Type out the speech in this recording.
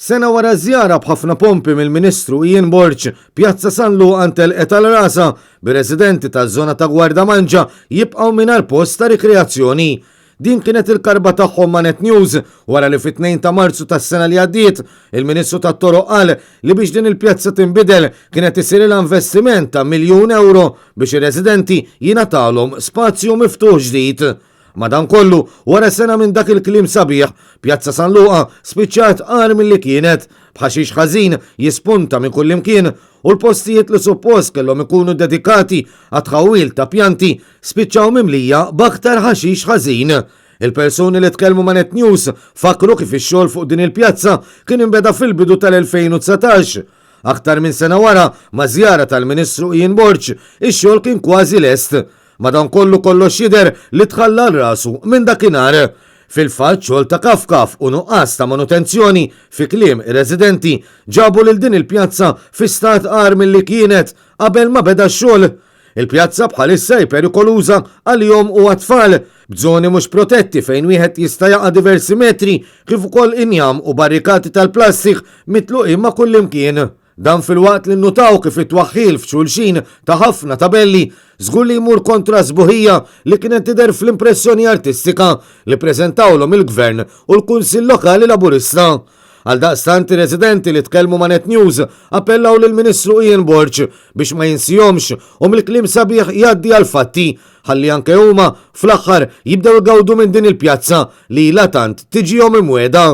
Sena wara żjara b'ħafna pompi mill-Ministru Ian Borch, Pjazza San Luqa ntelqet għal rasa bir-residenti taż-żona ta' Gwardamanġa jibqgħu mingħajr post ta' rikreazzjoni. Din kienet il-karba tagħhom ma' Net News wara li fit-2 ta' Marzu tas-sena li għaddiet il-Ministru tat-Toroq qal li biex din il-pjazza tinbidel kienet isirilha investiment ta' €1,000,000 biex ir-residenti jingħatalhom spazju miftuħ ġdid. Madankollu, wara sena minn dak il-kliem sabiħ, Pjazza San Luqa spiċċat qar milli kienet, b'ħaxix ħażin jispunta minn kull imkien u l-postijiet li suppost kellhom ikunu dedikati għat tħawwil ta' pjanti spiċċaw mimlija b'aktar ħaxix ħażin. Il-persuni li tkellmu ma' Net News fakru kif ix-xogħol fuq din il-pjazza kien inbeda fil-bidu tal-2019. Aktar minn sena wara ma' żjara tal-Ministru Ian Borch, ix-xogħol kien kważi lest. Madankollu kollox jidher li tħalla rasu minn dakinhar. Fil-fatt xogħol ta' kafkaf u nuqqas ta' manutenzjoni fi kliem ir-residenti ġabu lil din il-pjazza fi stat qar milli kienet qabel ma beda x-xogħol. Il-pjazza bħalissa perikoluża għalihom u għat-tfal b'żoni mhux protetti fejn wieħed jista' jaqa' diversi metri kif ukoll injam u barrikati tal-plastik mitluqin ma' kullimkien. Dan fil-waqt li nnutaw kif it-twaħħil f'xulxin ta' ħafna tabelli żgur li jmur kontra sbuħija li kienet tidher fl-impressjoni artistika li preżentawlhom il-Gvern u l-Kunsill Lokali Laburista. Għaldaqstant ir-residenti li tkellmu ma' Net News appellaw lill-Ministru Ian Borch biex ma jinsihomx u mill-kliem sabiħ jgħaddi għal fatti ħalli anke huma fl-aħħar jibdew igawdu minn din il-pjazza li ilha tant tiġihom imwiegħda.